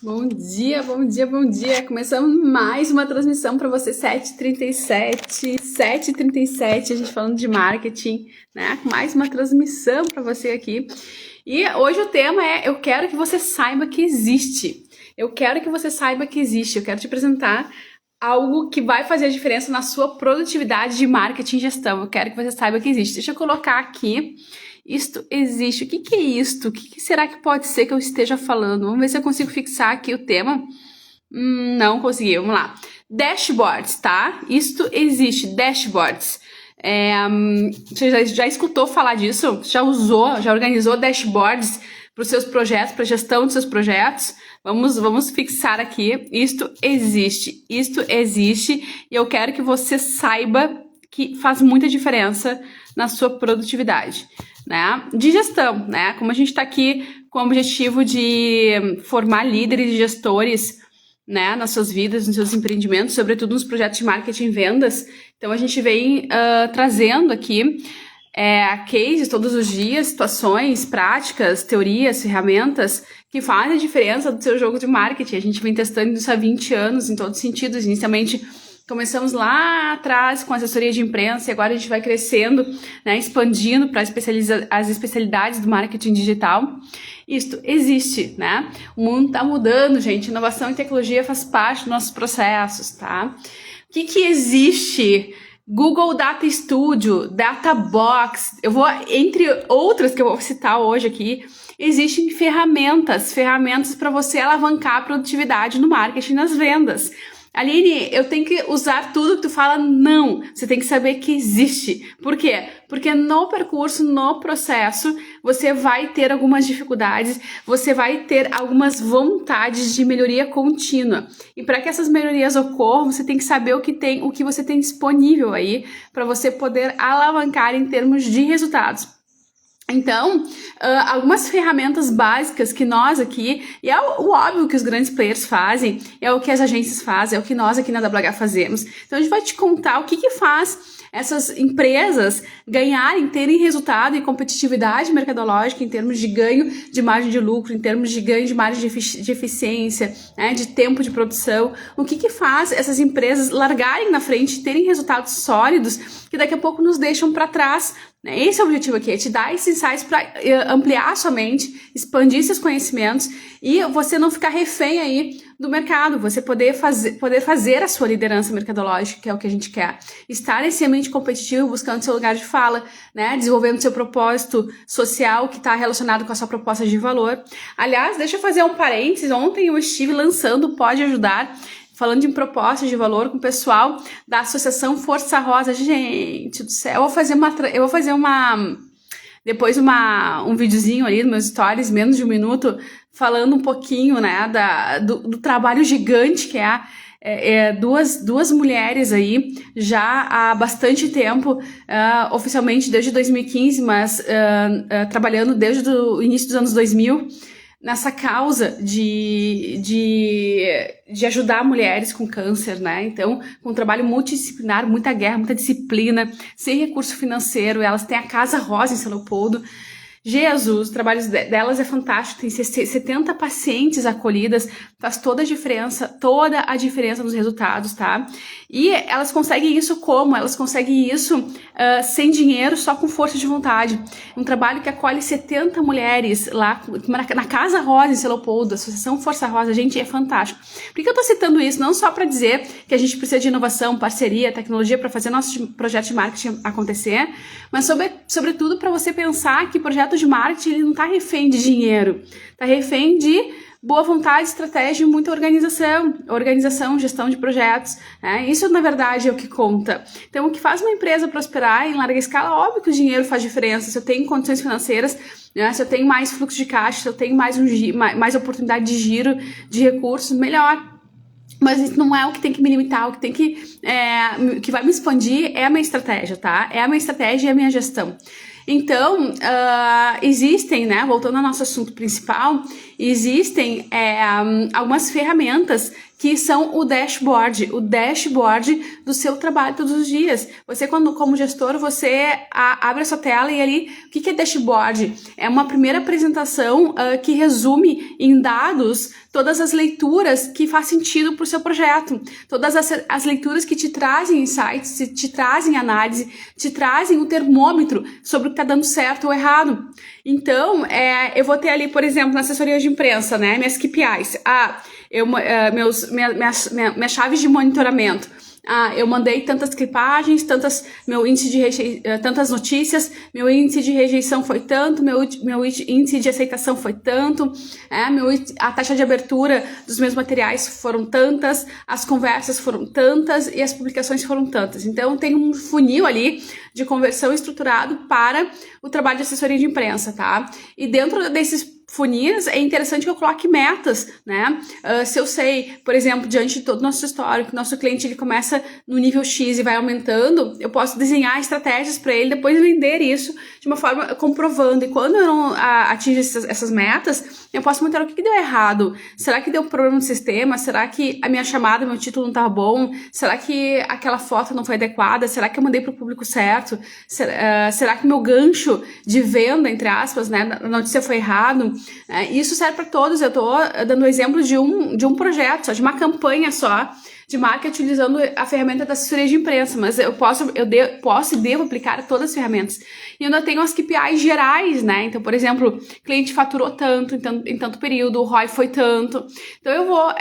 Bom dia, bom dia, bom dia. Começamos mais uma transmissão para você, 7h37, a gente falando de marketing, né? Mais uma transmissão para você aqui. E hoje o tema é: eu quero que você saiba que existe. Eu quero que você saiba que existe. Eu quero te apresentar algo que vai fazer a diferença na sua produtividade de marketing e gestão. Eu quero que você saiba que existe. Deixa eu colocar aqui. Isto existe. O que é isto? O que será que pode ser que eu esteja falando? Vamos ver se eu consigo fixar aqui o tema. Não consegui. Vamos lá. Dashboards, tá? Isto existe. Dashboards. Você já escutou falar disso? Já usou? Já organizou dashboards para os seus projetos, para a gestão dos seus projetos? Vamos fixar aqui. Isto existe. Isto existe. E eu quero que você saiba que faz muita diferença na sua produtividade, né? De gestão, né? Como a gente está aqui com o objetivo de formar líderes e gestores, né, nas suas vidas, nos seus empreendimentos, sobretudo nos projetos de marketing e vendas. Então a gente vem trazendo aqui cases todos os dias, situações, práticas, teorias, ferramentas que fazem a diferença do seu jogo de marketing. A gente vem testando isso há 20 anos em todos os sentidos. Inicialmente começamos lá atrás com assessoria de imprensa e agora a gente vai crescendo, né, expandindo para as especialidades do marketing digital. Isto existe, né? O mundo tá mudando, gente. Inovação e tecnologia faz parte dos nossos processos, tá? O que existe? Google Data Studio, Databox, eu vou, entre outras que eu vou citar hoje aqui, existem ferramentas para você alavancar a produtividade no marketing e nas vendas. Aline, eu tenho que usar tudo que tu fala? Não, você tem que saber que existe. Por quê? Porque no percurso, no processo, você vai ter algumas dificuldades, você vai ter algumas vontades de melhoria contínua. E para que essas melhorias ocorram, você tem que saber o que você tem disponível aí para você poder alavancar em termos de resultados. Então, algumas ferramentas básicas que nós aqui, e é o óbvio que os grandes players fazem, é o que as agências fazem, é o que nós aqui na WH fazemos. Então a gente vai te contar o que faz essas empresas terem resultado e competitividade mercadológica em termos de ganho de margem de lucro, em termos de ganho de margem de eficiência, né, de tempo de produção. O que faz essas empresas largarem na frente, terem resultados sólidos que daqui a pouco nos deixam para trás. Esse é o objetivo aqui, é te dar esses insights para ampliar a sua mente, expandir seus conhecimentos e você não ficar refém aí do mercado, você poder fazer a sua liderança mercadológica, que é o que a gente quer. Estar nesse ambiente competitivo, buscando seu lugar de fala, né, desenvolvendo seu propósito social que está relacionado com a sua proposta de valor. Aliás, deixa eu fazer um parênteses, ontem eu estive lançando o Pode Ajudar, falando de propostas de valor com o pessoal da Associação Força Rosa. Gente do céu, eu vou fazer depois um videozinho ali nos meus stories, menos de 1 minuto, falando um pouquinho, né, do trabalho gigante que duas mulheres aí, já há bastante tempo, oficialmente desde 2015, mas trabalhando desde o início dos anos 2000, nessa causa de ajudar mulheres com câncer, né? Então, com um trabalho multidisciplinar, muita guerra, muita disciplina, sem recurso financeiro, elas têm a Casa Rosa em São Leopoldo. Jesus, o trabalho delas é fantástico, tem 70 pacientes acolhidas, faz toda a diferença nos resultados, tá? E elas conseguem isso como? Elas conseguem isso sem dinheiro, só com força de vontade. Um trabalho que acolhe 70 mulheres lá na Casa Rosa em São Leopoldo, Associação Força Rosa, gente, é fantástico. Por que eu tô citando isso? Não só para dizer que a gente precisa de inovação, parceria, tecnologia para fazer nosso projeto de marketing acontecer, mas sobretudo para você pensar que projeto de marketing ele não está refém de dinheiro, está refém de boa vontade, estratégia e muita organização, gestão de projetos, né? Isso na verdade é o que conta. Então o que faz uma empresa prosperar em larga escala, óbvio que o dinheiro faz diferença. Se eu tenho condições financeiras, né? Se eu tenho mais fluxo de caixa, se eu tenho mais oportunidade de giro de recursos, melhor. Mas isso não é o que tem que me limitar, o que tem que vai me expandir é a minha estratégia, tá? É a minha estratégia e a minha gestão. Então, existem, né, voltando ao nosso assunto principal, existem algumas ferramentas que são o dashboard do seu trabalho todos os dias. Você, como gestor, você abre a sua tela e ali, o que é dashboard? É uma primeira apresentação que resume em dados todas as leituras que faz sentido para o seu projeto, todas as leituras que te trazem insights, te trazem análise, te trazem o termômetro sobre o que está dando certo ou errado. Então, eu vou ter ali, por exemplo, na assessoria de imprensa, né, minhas KPIs, minhas chaves de monitoramento. Eu mandei tantas clipagens, tantas notícias, meu índice de rejeição foi tanto, meu índice de aceitação foi tanto, a taxa de abertura dos meus materiais foram tantas, as conversas foram tantas e as publicações foram tantas. Então, tem um funil ali de conversão estruturado para o trabalho de assessoria de imprensa, tá? E dentro desses funis, é interessante que eu coloque metas, né? Se eu sei, por exemplo, diante de todo o nosso histórico, nosso cliente ele começa no nível X e vai aumentando, eu posso desenhar estratégias para ele, depois vender isso de uma forma comprovando. E quando eu não atingo essas metas, eu posso monitorar o que deu errado. Será que deu problema no sistema? Será que a minha chamada, meu título não estava bom? Será que aquela foto não foi adequada? Será que eu mandei para o público certo? Será que meu gancho de venda, entre aspas, né, na notícia foi errado? Isso serve para todos. Eu estou dando o exemplo de um projeto, só de uma campanha só de marketing utilizando a ferramenta da assessoria de imprensa, mas eu posso e devo aplicar todas as ferramentas. E eu ainda tenho as KPIs gerais, né? Então, por exemplo, cliente faturou tanto em tanto período, o ROI foi tanto. Então, eu vou...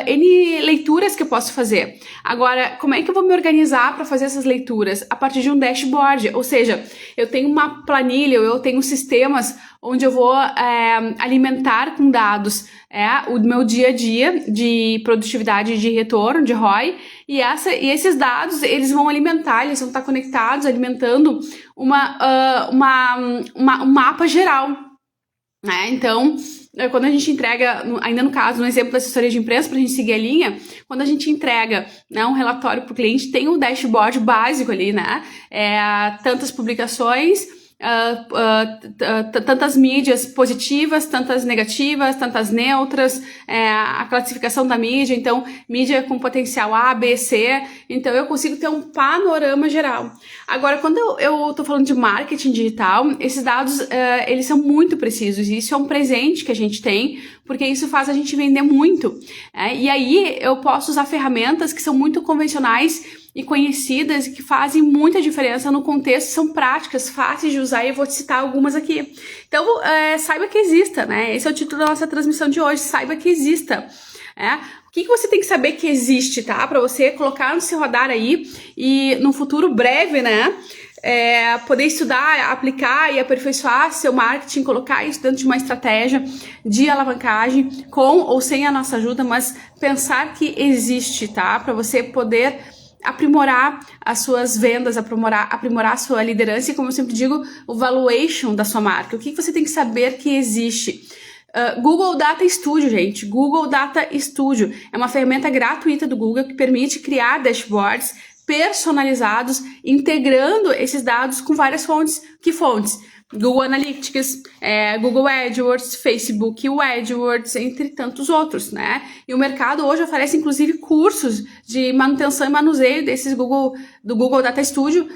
N leituras que eu posso fazer. Agora, como é que eu vou me organizar para fazer essas leituras? A partir de um dashboard, ou seja, eu tenho uma planilha, eu tenho sistemas onde eu vou alimentar com dados o meu dia a dia de produtividade, de retorno, de ROI, e esses dados, eles vão alimentar, eles vão estar conectados, alimentando um mapa geral, né? Então, quando a gente entrega, ainda no caso, no exemplo da assessoria de imprensa, para a gente seguir a linha, quando a gente entrega, né, um relatório para o cliente, tem um dashboard básico ali, né? Tantas publicações, tantas mídias positivas, tantas negativas, tantas neutras, a classificação da mídia, então mídia com potencial A, B, C, então eu consigo ter um panorama geral. Agora, quando eu tô falando de marketing digital, esses dados, eles são muito precisos, e isso é um presente que a gente tem, porque isso faz a gente vender muito, e aí eu posso usar ferramentas que são muito convencionais e conhecidas e que fazem muita diferença no contexto, são práticas, fáceis de usar, e eu vou te citar algumas aqui. Então, saiba que exista, né? Esse é o título da nossa transmissão de hoje, saiba que exista. O que você tem que saber que existe, tá? Para você colocar no seu radar aí e no futuro breve, né? Poder estudar, aplicar e aperfeiçoar seu marketing, colocar isso dentro de uma estratégia de alavancagem, com ou sem a nossa ajuda, mas pensar que existe, tá? Para você poder aprimorar as suas vendas, aprimorar a sua liderança e, como eu sempre digo, o valuation da sua marca. O que você tem que saber que existe? Google Data Studio, gente. Google Data Studio é uma ferramenta gratuita do Google que permite criar dashboards personalizados, integrando esses dados com várias fontes. Que fontes? Google Analytics, Google AdWords, Facebook AdWords, entre tantos outros, né? E o mercado hoje oferece, inclusive, cursos de manutenção e manuseio do Google Data Studio,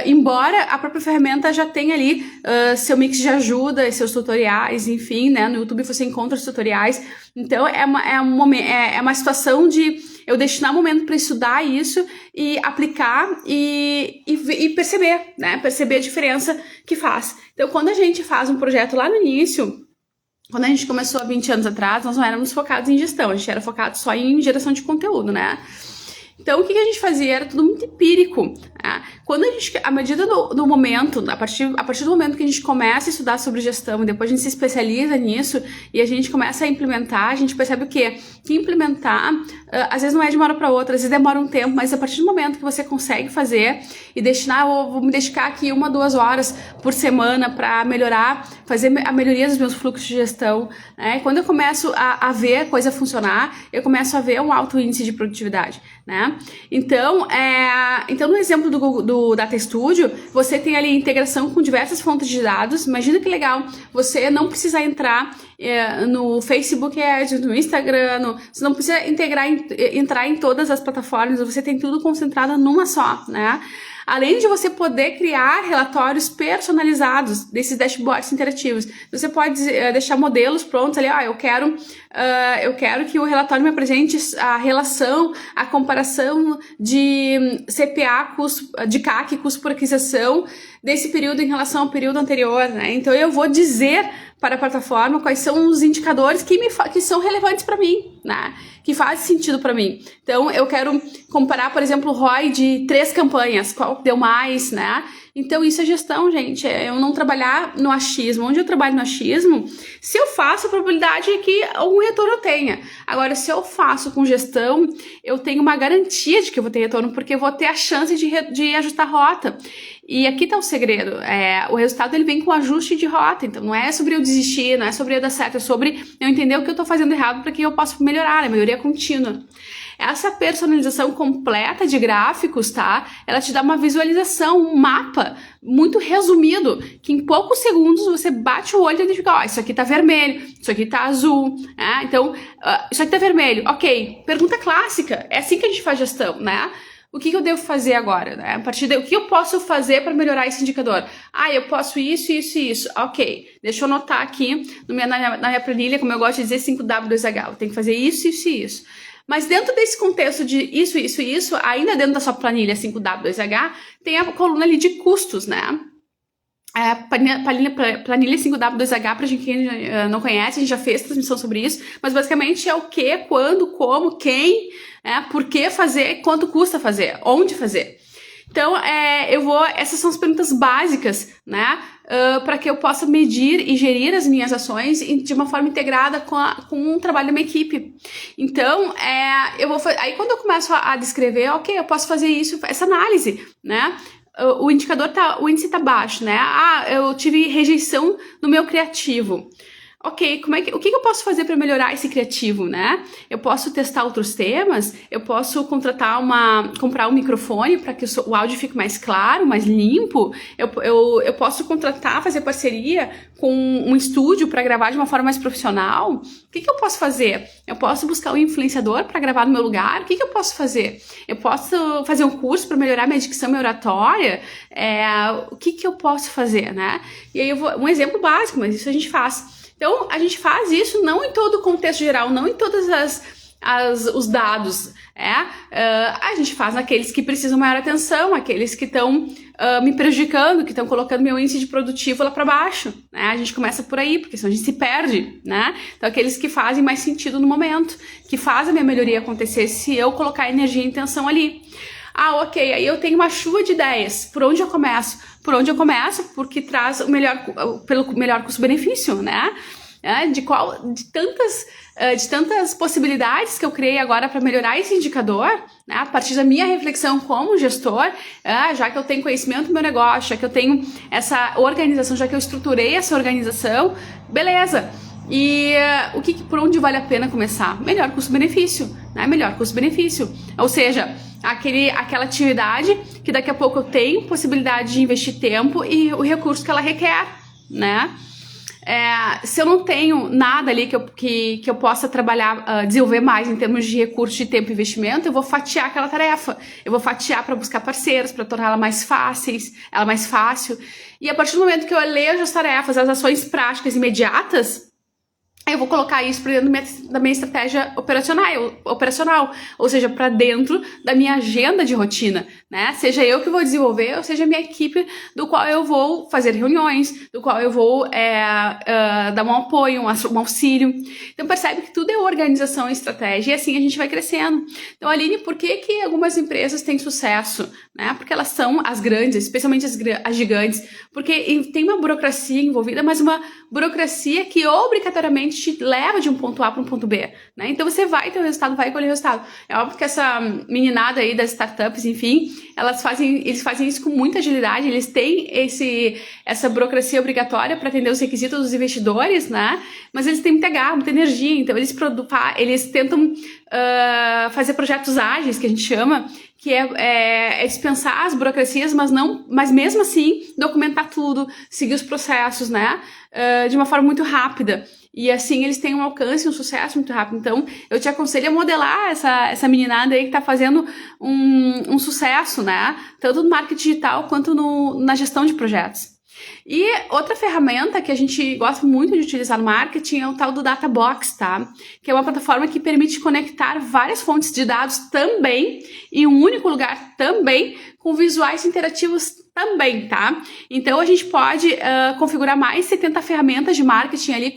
embora a própria ferramenta já tenha ali seu mix de ajuda, seus tutoriais, enfim, né? No YouTube você encontra os tutoriais. Então, é uma situação de eu destinar um momento para estudar isso e aplicar e perceber, né? Perceber a diferença que faz. Então, quando a gente faz um projeto lá no início, quando a gente começou há 20 anos atrás, nós não éramos focados em gestão, a gente era focado só em geração de conteúdo, né? Então, o que a gente fazia era tudo muito empírico. Né? Quando à medida do momento, a partir do momento que a gente começa a estudar sobre gestão, e depois a gente se especializa nisso e a gente começa a implementar, a gente percebe o quê? Que implementar, às vezes não é de uma hora para outra, às vezes demora um tempo, mas a partir do momento que você consegue fazer e destinar, eu vou me dedicar aqui 1 a 2 horas por semana para fazer a melhoria dos meus fluxos de gestão, né? Quando eu começo a ver a coisa funcionar, eu começo a ver um alto índice de produtividade, né? Então, no exemplo do Google do Data Studio, você tem ali integração com diversas fontes de dados. Imagina que legal você não precisa entrar no Facebook Ads, no Instagram, você não precisa entrar em todas as plataformas, você tem tudo concentrado numa só, né? Além de você poder criar relatórios personalizados desses dashboards interativos, você pode deixar modelos prontos ali, eu quero que o relatório me apresente a relação, a comparação de CPA, de CAC, custo por aquisição, desse período em relação ao período anterior, né? Então eu vou dizer para a plataforma quais são os indicadores que são relevantes para mim, né? Que fazem sentido para mim. Então eu quero comparar, por exemplo, o ROI de 3 campanhas, qual deu mais, né? Então isso é gestão, gente, eu não trabalhar no achismo. Onde eu trabalho no achismo, se eu faço, a probabilidade é que algum retorno eu tenha. Agora, se eu faço com gestão, eu tenho uma garantia de que eu vou ter retorno, porque eu vou ter a chance de ajustar a rota. E aqui tá o segredo, o resultado ele vem com ajuste de rota, então não é sobre eu desistir, não é sobre eu dar certo, é sobre eu entender o que eu tô fazendo errado para que eu possa melhorar, a melhoria contínua. Essa personalização completa de gráficos, tá? Ela te dá uma visualização, um mapa muito resumido, que em poucos segundos você bate o olho e identifica, isso aqui tá vermelho, isso aqui tá azul, né? Então, isso aqui tá vermelho, ok. Pergunta clássica, é assim que a gente faz gestão, né? O que eu devo fazer agora, né? A partir o que eu posso fazer para melhorar esse indicador? Eu posso isso, isso e isso. Ok, deixa eu anotar aqui na minha planilha, como eu gosto de dizer, 5W2H. Eu tenho que fazer isso, isso e isso. Mas dentro desse contexto de isso, isso e isso, ainda dentro da sua planilha 5W2H, tem a coluna ali de custos, né? Planilha 5W2H, pra gente que não conhece, a gente já fez transmissão sobre isso, mas basicamente é o que, quando, como, quem, por que fazer, quanto custa fazer, onde fazer. Então, essas são as perguntas básicas, né, para que eu possa medir e gerir as minhas ações de uma forma integrada com o trabalho da minha equipe. Então, aí quando eu começo a descrever, ok, eu posso fazer isso, essa análise, né, o índice tá baixo, né, eu tive rejeição no meu criativo. Ok, o que eu posso fazer para melhorar esse criativo, né? Eu posso testar outros temas, eu posso comprar um microfone para que o áudio fique mais claro, mais limpo, eu posso fazer parceria com um estúdio para gravar de uma forma mais profissional. O que eu posso fazer? Eu posso buscar um influenciador para gravar no meu lugar? O que eu posso fazer? Eu posso fazer um curso para melhorar minha dicção, minha oratória? O que eu posso fazer, né? E aí um exemplo básico, mas isso a gente faz. Então, a gente faz isso não em todo o contexto geral, não em todos os dados, a gente faz naqueles que precisam maior atenção, aqueles que estão me prejudicando, que estão colocando meu índice de produtivo lá para baixo, né? A gente começa por aí, porque senão a gente se perde, né? Então, aqueles que fazem mais sentido no momento, que fazem a minha melhoria acontecer se eu colocar energia e intenção ali. Ok, aí eu tenho uma chuva de ideias. Por onde eu começo? Por onde eu começo? Porque traz pelo melhor custo-benefício, né? De tantas possibilidades que eu criei agora para melhorar esse indicador, né? A partir da minha reflexão como gestor, já que eu tenho conhecimento do meu negócio, já que eu tenho essa organização, já que eu estruturei essa organização, beleza. E por onde vale a pena começar? Melhor custo-benefício, né? Melhor custo-benefício. Ou seja, aquela atividade que daqui a pouco eu tenho possibilidade de investir tempo e o recurso que ela requer, né? Se eu não tenho nada ali que eu possa trabalhar, desenvolver mais em termos de recurso, de tempo e investimento, eu vou fatiar aquela tarefa. Eu vou fatiar para buscar parceiros, para tornar ela mais fácil. E a partir do momento que eu elejo as tarefas, as ações práticas imediatas, eu vou colocar isso para dentro da minha estratégia operacional, ou seja, para dentro da minha agenda de rotina, né? Seja eu que vou desenvolver, ou seja a minha equipe, do qual eu vou fazer reuniões, do qual eu vou dar um apoio, um auxílio. Então percebe que tudo é organização e estratégia, e assim a gente vai crescendo. Então, Aline, por que algumas empresas têm sucesso? Né? Porque elas são as grandes, especialmente as gigantes, porque tem uma burocracia envolvida, mas uma burocracia que obrigatoriamente te leva de um ponto A para um ponto B, né? Então você vai ter o resultado, vai colher o resultado. É óbvio que essa meninada aí das startups, enfim, eles fazem isso com muita agilidade, eles têm essa burocracia obrigatória para atender os requisitos dos investidores, né? Mas eles têm muita garra, muita energia, então eles tentam fazer projetos ágeis, que a gente chama, que é dispensar as burocracias, mas mesmo assim documentar tudo, seguir os processos, né, de uma forma muito rápida. E assim eles têm um alcance, um sucesso muito rápido. Então, eu te aconselho a modelar essa meninada aí que tá fazendo um sucesso, né? Tanto no marketing digital quanto na gestão de projetos. E outra ferramenta que a gente gosta muito de utilizar no marketing é o tal do Databox, tá? Que é uma plataforma que permite conectar várias fontes de dados também em um único lugar também, com visuais interativos também, tá? Então, a gente pode configurar mais 70 ferramentas de marketing ali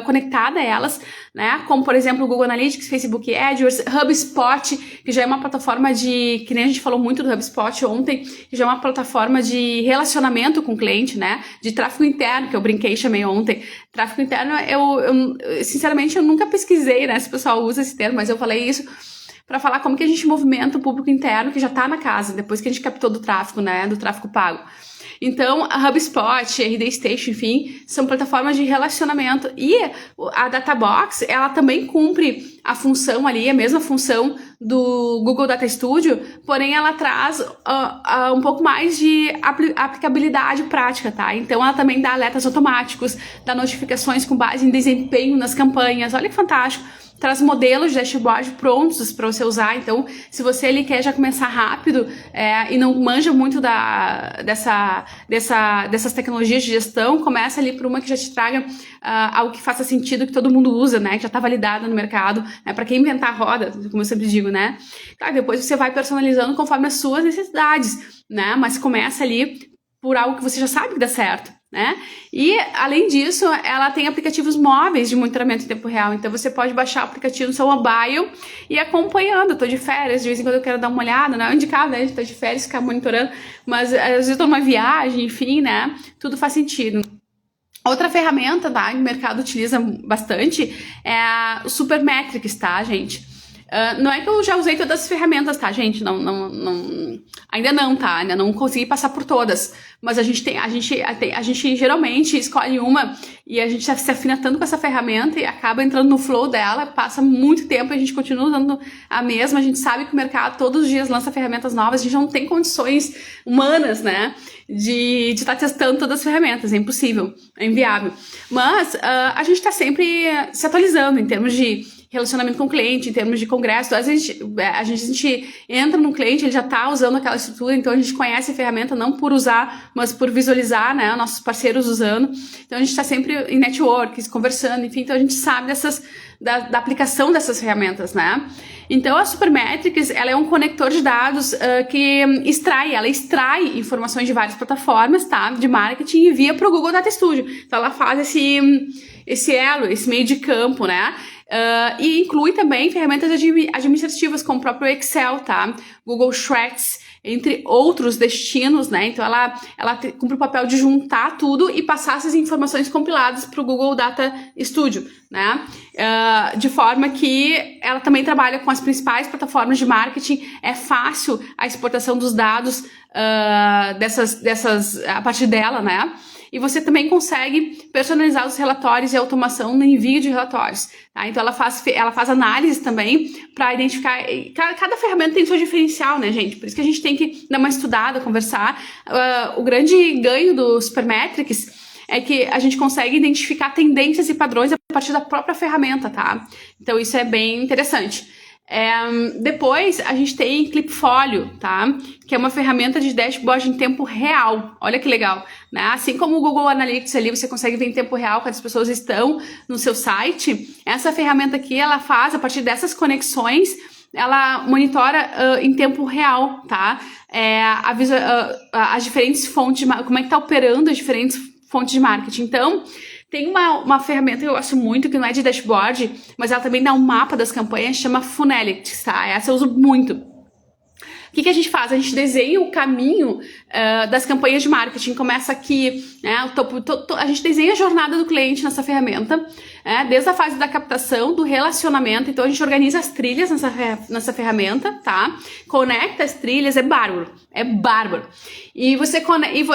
conectada a elas, né? Como, por exemplo, o Google Analytics, Facebook AdWords, HubSpot, que já é uma plataforma que nem a gente falou muito do HubSpot ontem, que já é uma plataforma de relacionamento com o cliente, né? De tráfego interno, que eu brinquei e chamei ontem. Tráfego interno, sinceramente, eu nunca pesquisei, né? Se o pessoal usa esse termo, mas eu falei isso para falar como que a gente movimenta o público interno que já está na casa, depois que a gente captou do tráfego, né, do tráfego pago. Então, a HubSpot, a RD Station, enfim, são plataformas de relacionamento. E a Databox, ela também cumpre a função ali, a mesma função do Google Data Studio, porém ela traz um pouco mais de aplicabilidade prática, tá? Então, ela também dá alertas automáticos, dá notificações com base em desempenho nas campanhas. Olha que fantástico! Traz modelos de dashboard prontos para você usar. Então, se você ele quer já começar rápido e não manja muito dessas tecnologias de gestão, começa ali por uma que já te traga algo que faça sentido, que todo mundo usa, né? Que já está validada no mercado, né? Para quem inventar a roda, como eu sempre digo, né? Claro, depois você vai personalizando conforme as suas necessidades, né? Mas começa ali por algo que você já sabe que dá certo, né? E, além disso, ela tem aplicativos móveis de monitoramento em tempo real. Então, você pode baixar o aplicativo no seu mobile e ir acompanhando. Eu tô de férias, de vez em quando eu quero dar uma olhada, não é indicado, né? Tô de férias, ficar monitorando, mas às vezes eu tô numa viagem, enfim, né? Tudo faz sentido. Outra ferramenta, tá? Que o mercado utiliza bastante é o Supermetrics, tá, gente? Não é que eu já usei todas as ferramentas, tá, gente? Ainda não, tá? Ainda não consegui passar por todas. Mas a gente geralmente escolhe uma e a gente se afina tanto com essa ferramenta e acaba entrando no flow dela, passa muito tempo e a gente continua usando a mesma. A gente sabe que o mercado todos os dias lança ferramentas novas, a gente não tem condições humanas, né? De estar testando todas as ferramentas, é impossível, é inviável. Mas a gente está sempre se atualizando em termos de relacionamento com o cliente, em termos de congresso. Às vezes a gente entra num cliente, ele já está usando aquela estrutura, então a gente conhece a ferramenta não por usar, mas por visualizar, né, nossos parceiros usando. Então a gente está sempre em networks, conversando, enfim, então a gente sabe da aplicação dessas ferramentas, né? Então a Supermetrics, ela é um conector de dados que extrai informações de várias plataformas, tá, de marketing e envia para o Google Data Studio. Então ela faz esse elo, esse meio de campo, né? E inclui também ferramentas administrativas como o próprio Excel, tá? Google Sheets, entre outros destinos, né? Então ela cumpre o papel de juntar tudo e passar essas informações compiladas para o Google Data Studio, né? De forma que ela também trabalha com as principais plataformas de marketing. É fácil a exportação dos dados a partir dela, né? E você também consegue personalizar os relatórios e automação no envio de relatórios, tá? Então ela faz análise também para identificar. Cada ferramenta tem seu diferencial, né, gente? Por isso que a gente tem que dar uma estudada, conversar. O grande ganho do Supermetrics é que a gente consegue identificar tendências e padrões a partir da própria ferramenta, tá? Então isso é bem interessante. Depois a gente tem Clipfolio, tá? Que é uma ferramenta de dashboard em tempo real. Olha que legal, né? Assim como o Google Analytics ali, você consegue ver em tempo real quantas pessoas estão no seu site. Essa ferramenta aqui, ela faz, a partir dessas conexões, ela monitora em tempo real, tá? As diferentes fontes, como é que tá operando as diferentes fontes de marketing. Então, tem uma ferramenta que eu gosto muito, que não é de dashboard, mas ela também dá um mapa das campanhas, chama Funnelytics, tá? Essa eu uso muito. O que a gente faz? A gente desenha o caminho das campanhas de marketing. Começa aqui, né? A gente desenha a jornada do cliente nessa ferramenta, desde a fase da captação, do relacionamento. Então a gente organiza as trilhas nessa ferramenta, tá? Conecta as trilhas, é bárbaro. E você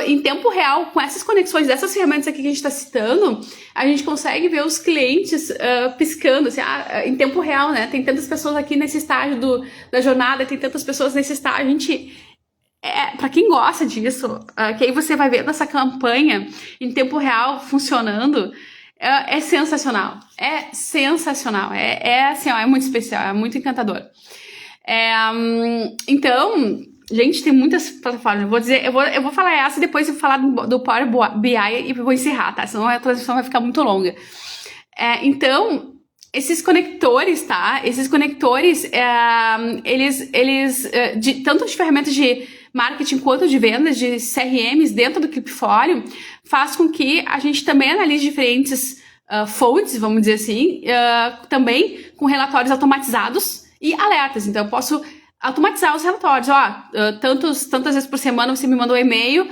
em tempo real, com essas conexões dessas ferramentas aqui que a gente está citando, a gente consegue ver os clientes piscando, assim, em tempo real, né? Tem tantas pessoas aqui nesse estágio da jornada, tem tantas pessoas nesse tá? A gente... para quem gosta disso, que aí você vai vendo essa campanha em tempo real funcionando, é sensacional. É sensacional. Assim, ó, é muito especial, é muito encantador. Então, gente, tem muitas plataformas. Eu vou falar essa e depois eu vou falar do Power BI e vou encerrar, tá? Senão a transmissão vai ficar muito longa. Então, esses conectores, tá? Esses conectores, tanto de ferramentas de marketing quanto de vendas, de CRMs dentro do Keepfolio, faz com que a gente também analise diferentes fontes, vamos dizer assim, também com relatórios automatizados e alertas. Então, eu posso automatizar os relatórios. Tantas vezes por semana você me mandou um e-mail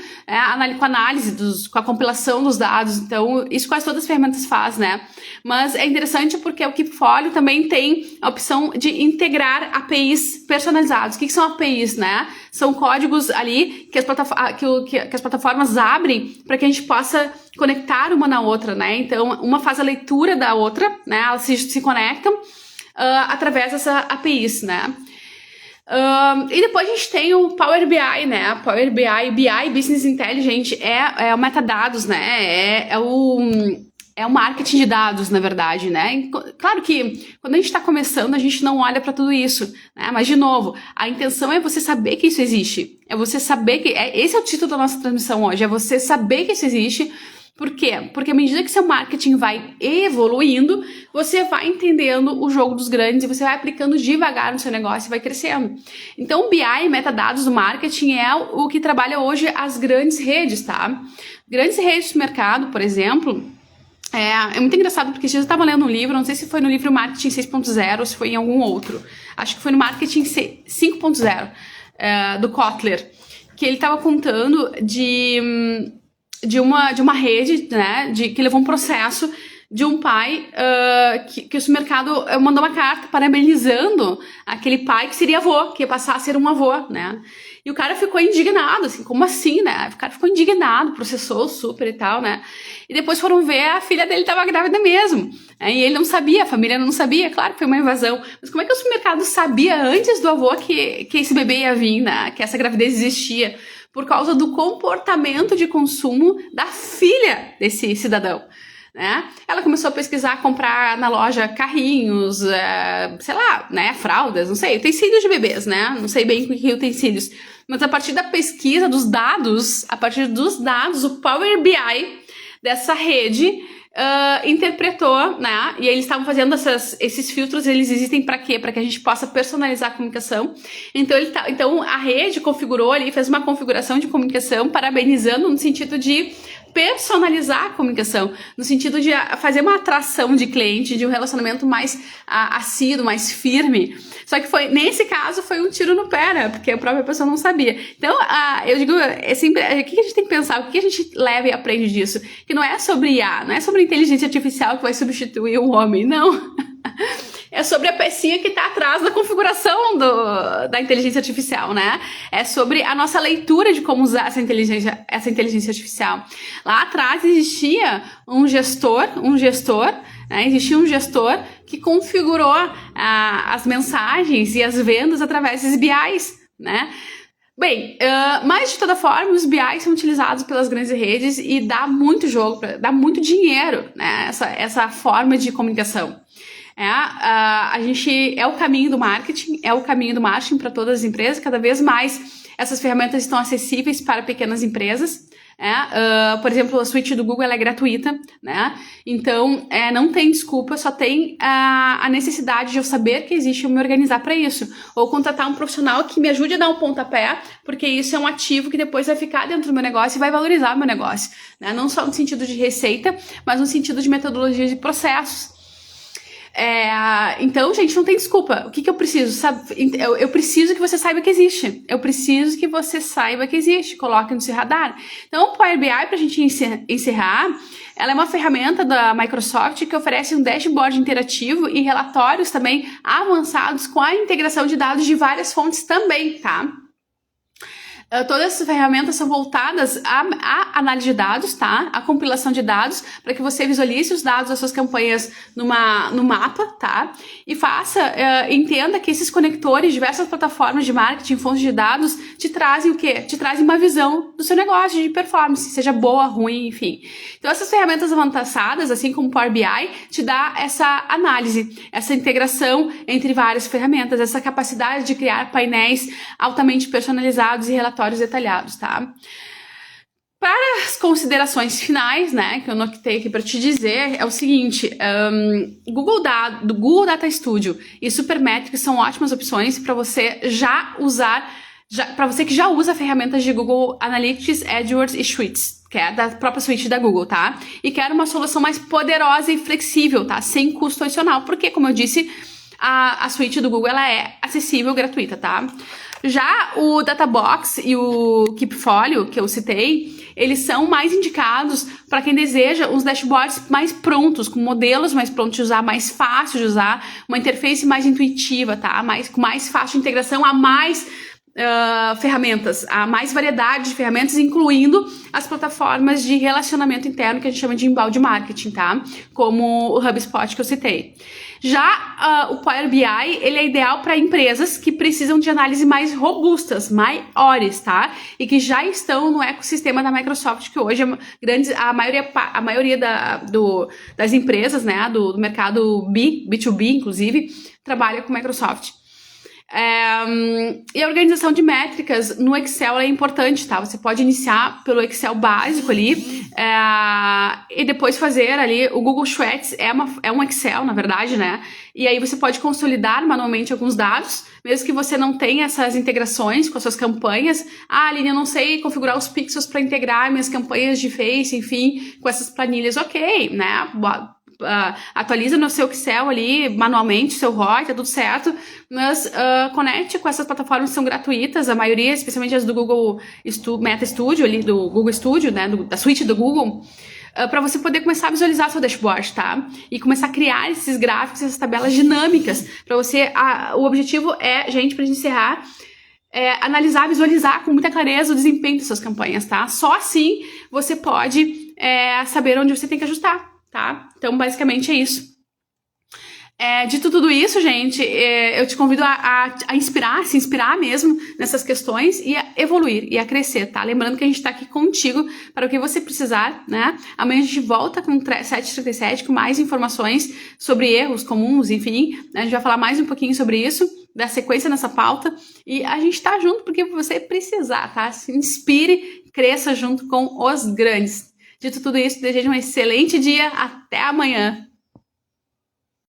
com análise, com a compilação dos dados. Então, isso quase todas as ferramentas fazem, né? Mas é interessante porque o Keepfolio também tem a opção de integrar APIs personalizados. O que são APIs, né? São códigos ali que as plataformas abrem para que a gente possa conectar uma na outra, né? Então, uma faz a leitura da outra, né? Elas se conectam através dessas APIs, né? E depois a gente tem o Power BI, né? Power BI, Business Intelligence, é o metadados, né? É o marketing de dados, na verdade, né? Claro que quando a gente está começando, a gente não olha para tudo isso, né? Mas, de novo, a intenção é você saber que isso existe. É você saber que... esse é o título da nossa transmissão hoje, é você saber que isso existe. Por quê? Porque à medida que seu marketing vai evoluindo, você vai entendendo o jogo dos grandes e você vai aplicando devagar no seu negócio e vai crescendo. Então, o BI, metadados do marketing, é o que trabalha hoje as grandes redes, tá? Grandes redes do mercado, por exemplo, é muito engraçado porque eu estava lendo um livro, não sei se foi no livro Marketing 6.0 ou se foi em algum outro. Acho que foi no Marketing 5.0, do Kotler, que ele estava contando de uma rede, né, que levou um processo de um pai que o supermercado mandou uma carta parabenizando aquele pai que seria avô, que ia passar a ser um avô, né? E o cara ficou indignado, assim, como assim, né? O cara ficou indignado, processou super e tal, né? E depois foram ver, a filha dele estava grávida mesmo. Né? E ele não sabia, a família não sabia, claro que foi uma invasão. Mas como é que o supermercado sabia antes do avô que esse bebê ia vir, né? Que essa gravidez existia? Por causa do comportamento de consumo da filha desse cidadão, né? Ela começou a pesquisar, comprar na loja carrinhos, sei lá, né, fraldas, não sei, utensílios de bebês, né? Não sei bem com que utensílios. Mas a partir da pesquisa, dos dados, o Power BI dessa rede interpretou, né? E eles estavam fazendo esses filtros, eles existem para quê? Para que a gente possa personalizar a comunicação. Então a rede configurou ali, fez uma configuração de comunicação, parabenizando no sentido de personalizar a comunicação, no sentido de fazer uma atração de cliente, de um relacionamento mais assíduo, mais firme. Só que nesse caso foi um tiro no pé, né? Porque a própria pessoa não sabia. Então, eu digo, o que a gente tem que pensar? O que a gente leva e aprende disso? Que não é sobre IA, não é sobre inteligência artificial que vai substituir o homem, não. É sobre a pecinha que está atrás da configuração da inteligência artificial, né? É sobre a nossa leitura de como usar essa inteligência artificial. Lá atrás existia um gestor, né? Existia um gestor que configurou as mensagens e as vendas através dos BIs, né? Bem, mas de toda forma, os BIs são utilizados pelas grandes redes e dá muito jogo, dá muito dinheiro, né? Essa forma de comunicação. A gente é o caminho do marketing para todas as empresas. Cada vez mais essas ferramentas estão acessíveis para pequenas empresas. Por exemplo, a suíte do Google ela é gratuita, né? Então não tem desculpa, só tem a necessidade de eu saber que existe e me organizar para isso, ou contratar um profissional que me ajude a dar um pontapé, porque isso é um ativo que depois vai ficar dentro do meu negócio e vai valorizar o meu negócio, né? Não só no sentido de receita, mas no sentido de metodologia de processos. Então, gente, não tem desculpa. O que eu preciso? Sabe? Eu preciso que você saiba que existe. Coloque no seu radar. Então, o Power BI, pra gente encerrar, ela é uma ferramenta da Microsoft que oferece um dashboard interativo e relatórios também avançados com a integração de dados de várias fontes também, tá? Todas essas ferramentas são voltadas à análise de dados, tá? A compilação de dados, para que você visualize os dados das suas campanhas no mapa, tá? E entenda que esses conectores, diversas plataformas de marketing, fontes de dados, te trazem o quê? Te trazem uma visão do seu negócio de performance, seja boa, ruim, enfim. Então, essas ferramentas avançadas, assim como o Power BI, te dá essa análise, essa integração entre várias ferramentas, essa capacidade de criar painéis altamente personalizados e relatórios detalhados, tá? Para as considerações finais, né, que eu notei aqui para te dizer, é o seguinte, Google Data Studio e Supermetrics são ótimas opções para você já usar, para você que já usa ferramentas de Google Analytics, AdWords e Suites, que é da própria suite da Google, tá? E quer uma solução mais poderosa e flexível, tá? Sem custo adicional, porque, como eu disse, a suite do Google, ela é acessível, gratuita, tá? Já o Databox e o Keepfolio, que eu citei, eles são mais indicados para quem deseja uns dashboards mais prontos, com modelos mais prontos de usar, mais fácil de usar, uma interface mais intuitiva, tá? Com mais fácil de integração a mais ferramentas, a mais variedade de ferramentas, incluindo as plataformas de relacionamento interno que a gente chama de inbound marketing, tá? Como o HubSpot que eu citei. Já o Power BI, ele é ideal para empresas que precisam de análise mais robustas, maiores, tá? E que já estão no ecossistema da Microsoft, que hoje a maioria das empresas, né, do mercado B2B, inclusive, trabalha com Microsoft. E a organização de métricas no Excel é importante, tá? Você pode iniciar pelo Excel básico ali e depois fazer ali o Google Sheets, é um Excel, na verdade, né? E aí você pode consolidar manualmente alguns dados, mesmo que você não tenha essas integrações com as suas campanhas. Aline, eu não sei configurar os pixels para integrar minhas campanhas de Face, enfim, com essas planilhas. Ok, né? Atualiza no seu Excel ali manualmente, seu ROI, tá tudo certo, mas conecte com essas plataformas que são gratuitas, a maioria, especialmente as do Google Meta Studio, ali do Google Studio, né, da suite do Google, para você poder começar a visualizar seu dashboard, tá? E começar a criar esses gráficos, essas tabelas dinâmicas, para você, o objetivo é, gente, pra gente encerrar, analisar, visualizar com muita clareza o desempenho das suas campanhas, tá? Só assim você pode saber onde você tem que ajustar, tá? Então, basicamente é isso. Dito tudo isso, gente, eu te convido a se inspirar mesmo nessas questões e a evoluir e a crescer, tá? Lembrando que a gente tá aqui contigo para o que você precisar, né? Amanhã a gente volta com 737 com mais informações sobre erros comuns, enfim, né? A gente vai falar mais um pouquinho sobre isso, da sequência nessa pauta, e a gente tá junto porque você precisar, tá? Se inspire, cresça junto com os grandes. Dito tudo isso, desejo um excelente dia. Até amanhã.